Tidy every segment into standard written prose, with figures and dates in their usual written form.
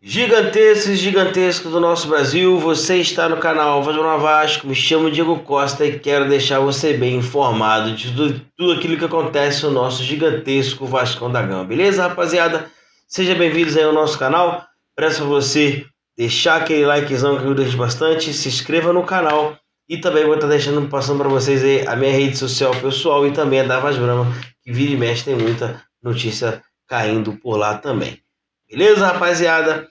Gigantescos, gigantesco do nosso Brasil, você está no canal Voz do Vasco, me chamo Diego Costa e quero deixar você bem informado de tudo aquilo que acontece no nosso gigantesco Vascão da Gama, beleza, rapaziada? Sejam bem-vindos aí ao nosso canal, peço a você deixar aquele likezão que ajuda a gente bastante, se inscreva no canal e também vou estar passando para vocês aí a minha rede social pessoal e também a da Vaz Brama, que vira e mexe tem muita notícia caindo por lá também. Beleza, rapaziada?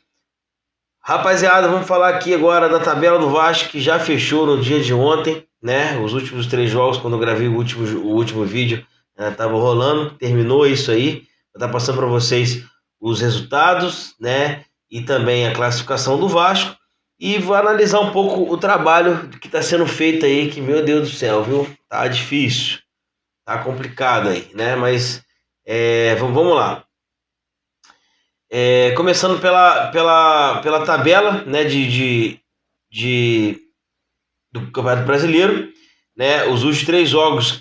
Rapaziada, vamos falar aqui agora da tabela do Vasco, que já fechou no dia de ontem, né? Os últimos 3 jogos, quando eu gravei o último vídeo, tava rolando, terminou isso aí. Vou estar passando para vocês os resultados, né? E também a classificação do Vasco. E vou analisar um pouco o trabalho que está sendo feito aí, que, meu Deus do céu, viu? Tá difícil, tá complicado aí, né? Mas vamos lá. Começando pela tabela, né, do Campeonato Brasileiro, né, os últimos 3 jogos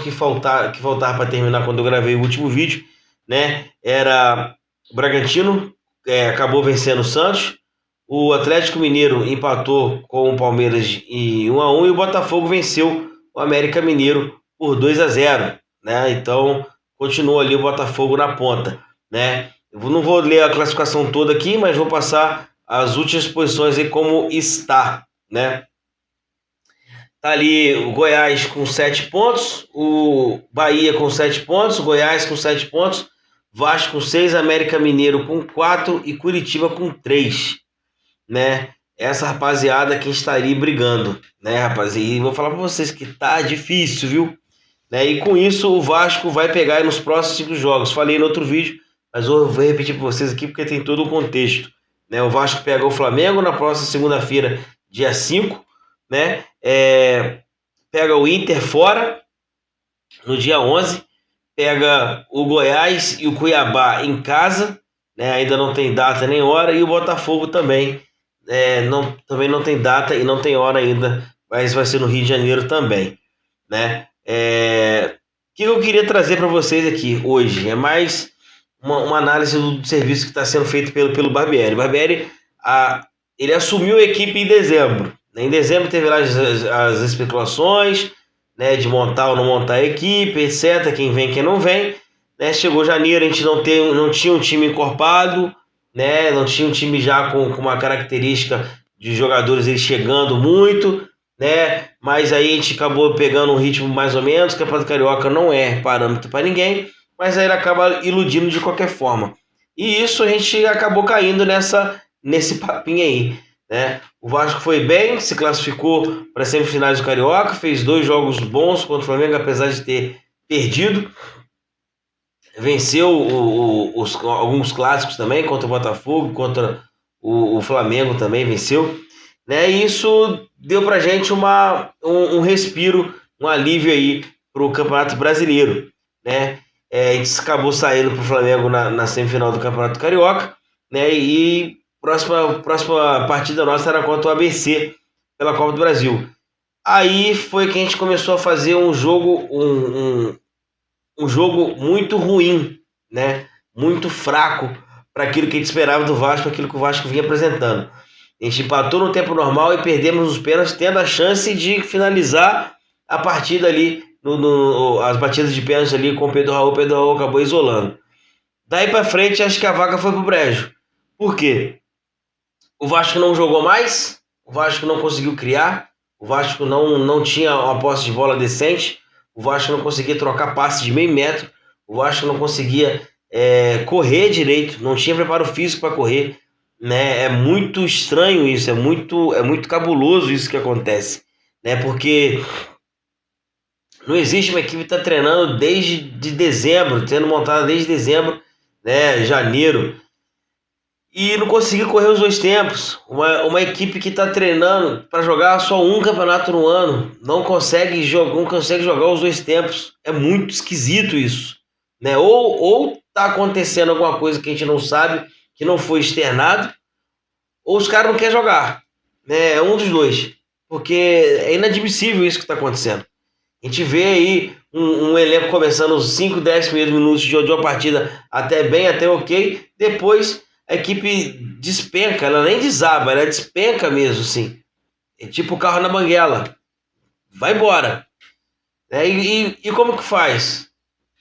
que faltaram para terminar quando eu gravei o último vídeo, né, era o Bragantino, acabou vencendo o Santos, o Atlético Mineiro empatou com o Palmeiras em 1-1 e o Botafogo venceu o América Mineiro por 2-0, né? Então continua ali o Botafogo na ponta, né? Eu não vou ler a classificação toda aqui, mas vou passar as últimas posições aí como está, né? Tá ali o Goiás com 7 pontos, o Bahia com 7 pontos, o Goiás com 7 pontos, Vasco com 6, América Mineiro com 4 e Curitiba com 3, né? Essa rapaziada que estaria brigando, né, rapaz? E vou falar para vocês que tá difícil, viu? Né? E com isso o Vasco vai pegar nos próximos 5 jogos. Falei no outro vídeo, mas eu vou repetir para vocês aqui porque tem todo o contexto, né? O Vasco pega o Flamengo na próxima segunda-feira, dia 5, né? Pega o Inter fora no dia 11, pega o Goiás e o Cuiabá em casa, né? Ainda não tem data nem hora, e o Botafogo também, também não tem data e não tem hora ainda, mas vai ser no Rio de Janeiro também, né? O que eu queria trazer para vocês aqui hoje é mais uma análise do serviço que está sendo feito pelo Barbieri. Barbieri, ele assumiu a equipe em dezembro. Em dezembro teve lá as especulações, né, de montar ou não montar a equipe, etc. Quem vem, quem não vem. Né? Chegou janeiro, a gente não tinha um time encorpado, né? Não tinha um time já com uma característica de jogadores ele chegando muito, né? Mas aí a gente acabou pegando um ritmo mais ou menos. O Campeonato Carioca não é parâmetro para ninguém, mas aí ele acaba iludindo de qualquer forma. E isso a gente acabou caindo nesse papinho aí, né? O Vasco foi bem, se classificou para as semifinais do Carioca, fez 2 jogos bons contra o Flamengo, apesar de ter perdido. Venceu alguns clássicos também, contra o Botafogo, contra o Flamengo também venceu, né? E isso deu pra gente um respiro, um alívio aí pro Campeonato Brasileiro, né? A gente acabou saindo pro Flamengo na semifinal do Campeonato Carioca, né? E próxima partida nossa era contra o ABC pela Copa do Brasil. Aí foi que a gente começou a fazer um jogo muito ruim, né? Muito fraco para aquilo que a gente esperava do Vasco, para aquilo que o Vasco vinha apresentando. A gente empatou no tempo normal e perdemos os pênaltis, tendo a chance de finalizar a partida ali, as batidas de pênalti ali com o Pedro Raul. Pedro Raul acabou isolando. Daí para frente, acho que a vaca foi pro brejo. Por quê? O Vasco não jogou mais, o Vasco não conseguiu criar, o Vasco não tinha uma posse de bola decente, o Vasco não conseguia trocar passe de meio metro, o Vasco não conseguia correr direito, não tinha preparo físico para correr, né? É muito estranho isso, é muito cabuloso isso que acontece, né? Porque não existe uma equipe que está treinando desde dezembro, sendo montada desde dezembro, né? Janeiro, e não conseguiu correr os 2 tempos. Uma equipe que está treinando para jogar só um campeonato no ano não consegue jogar os 2 tempos. É muito esquisito isso, né? Ou tá acontecendo alguma coisa que a gente não sabe, que não foi externado, ou os caras não querem jogar, né? É um dos dois, porque é inadmissível isso que está acontecendo. A gente vê aí um elenco começando os 5, 10 primeiros minutos de uma partida até ok, depois a equipe despenca, ela nem desaba, ela despenca mesmo, assim. É tipo o carro na banguela, vai embora. E como que faz?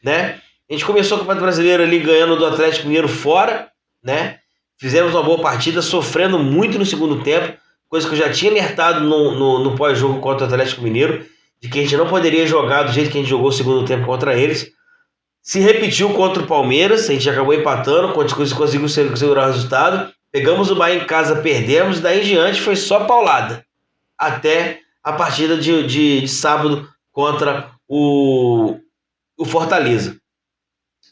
Né? A gente começou o Campeonato Brasileiro ali ganhando do Atlético Mineiro fora, né? Fizemos uma boa partida, sofrendo muito no segundo tempo, coisa que eu já tinha alertado no pós-jogo contra o Atlético Mineiro, de que a gente não poderia jogar do jeito que a gente jogou o segundo tempo contra eles. Se repetiu contra o Palmeiras, a gente acabou empatando, conseguiu segurar o resultado. Pegamos o Bahia em casa, perdemos, daí em diante foi só paulada. Até a partida de sábado contra o Fortaleza.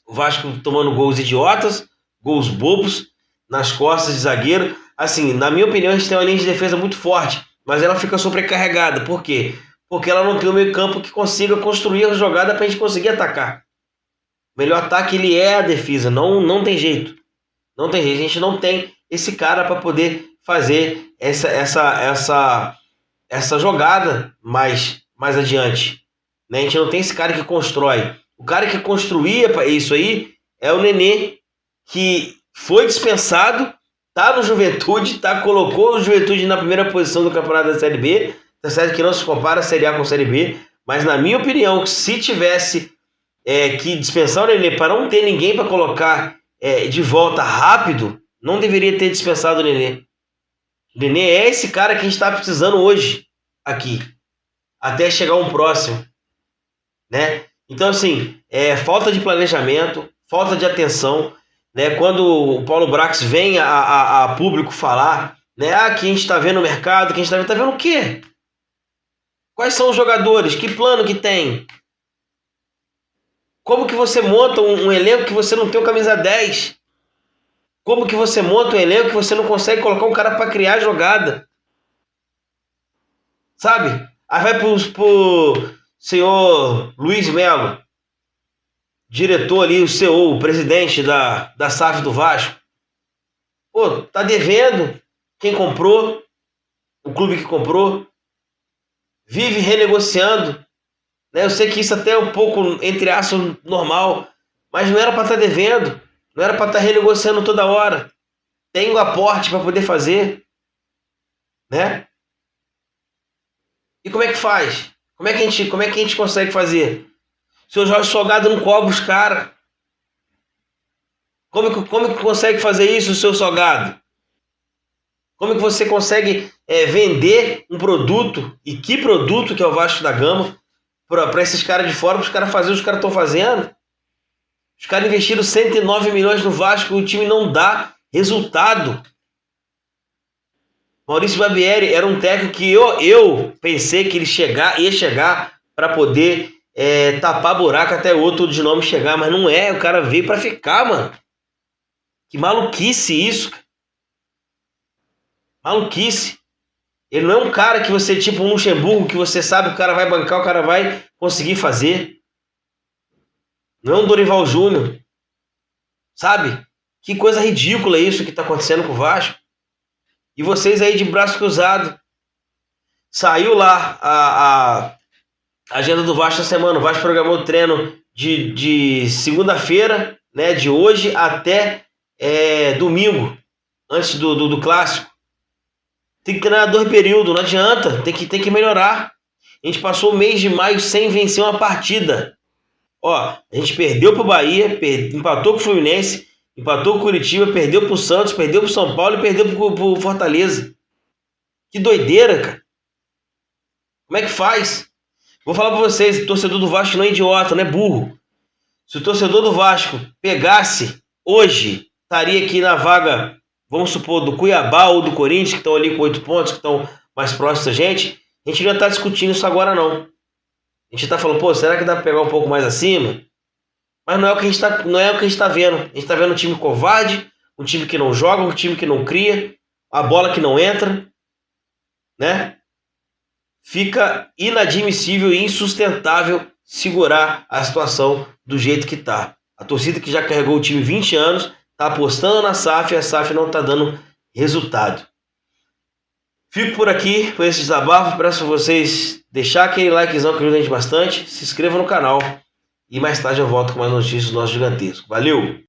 O Vasco tomando gols idiotas, gols bobos, nas costas de zagueiro. Assim, na minha opinião, a gente tem uma linha de defesa muito forte, mas ela fica sobrecarregada. Por quê? Porque ela não tem um meio campo que consiga construir a jogada para a gente conseguir atacar. O melhor ataque ele é a defesa, não tem jeito. Não tem jeito, a gente não tem esse cara para poder fazer essa jogada mais adiante. Né? A gente não tem esse cara que constrói. O cara que construía isso aí é o Nenê, que foi dispensado, tá no Juventude, colocou o Juventude na primeira posição do campeonato da Série B. Tá certo que não se compara a Série A com a Série B, mas na minha opinião, se tivesse que dispensar o Nenê para não ter ninguém para colocar de volta rápido, não deveria ter dispensado o Nenê. O Nenê é esse cara que a gente está precisando hoje aqui, até chegar um próximo, né? Então, assim, falta de planejamento, falta de atenção, né? Quando o Paulo Brax vem a público falar, né? Que a gente está vendo o mercado, que a gente está vendo o quê? Quais são os jogadores? Que plano que tem? Como que você monta um elenco que você não tem um camisa 10? Como que você monta um elenco que você não consegue colocar um cara para criar jogada? Sabe? Aí vai pro senhor Luiz Melo, diretor ali, o CEO, o presidente da SAF do Vasco. Pô, tá devendo quem comprou, o clube que comprou, vive renegociando. Eu sei que isso até é um pouco, entre aspas, normal, mas não era para estar devendo, não era para estar renegociando toda hora. Tem o aporte para poder fazer, né? E como é que faz? Como é que a gente consegue fazer? O seu Jorge Salgado não cobra os caras. Como que consegue fazer isso, o seu Salgado? Como que você consegue vender um produto, e que produto que é o Vasco da Gama, para esses caras de fora, para os caras fazerem o que os caras estão fazendo? Os caras investiram 109 milhões no Vasco e o time não dá resultado. Maurício Barbieri era um técnico que eu pensei que ele ia chegar para poder tapar buraco até outro de nome chegar, mas não é. O cara veio para ficar, mano. Que maluquice isso. Maluquice. Ele não é um cara que você, tipo um Luxemburgo, que você sabe que o cara vai bancar, o cara vai conseguir fazer. Não é um Dorival Júnior. Sabe? Que coisa ridícula isso que está acontecendo com o Vasco. E vocês aí de braço cruzado. Saiu lá a agenda do Vasco essa semana. O Vasco programou o treino de segunda-feira, né, de hoje até domingo, antes do clássico. Tem que treinar 2 períodos, não adianta. Tem que melhorar. A gente passou o mês de maio sem vencer uma partida. A gente perdeu pro Bahia, empatou com o Fluminense, empatou com o Curitiba, perdeu pro Santos, perdeu pro São Paulo e perdeu pro Fortaleza. Que doideira, cara. Como é que faz? Vou falar pra vocês, o torcedor do Vasco não é idiota, não é burro. Se o torcedor do Vasco pegasse hoje, estaria aqui na vaga, vamos supor, do Cuiabá ou do Corinthians, que estão ali com 8 pontos, que estão mais próximos da gente, a gente não ia estar discutindo isso agora, não. A gente está falando, será que dá para pegar um pouco mais acima? Mas não é o que a gente está vendo. A gente está vendo um time covarde, um time que não joga, um time que não cria, a bola que não entra, né? Fica inadmissível e insustentável segurar a situação do jeito que está. A torcida que já carregou o time 20 anos está apostando na SAF e a SAF não está dando resultado. Fico por aqui com esse desabafo. Peço vocês deixar aquele likezão que ajuda a gente bastante. Se inscreva no canal. E mais tarde eu volto com mais notícias do nosso gigantesco. Valeu!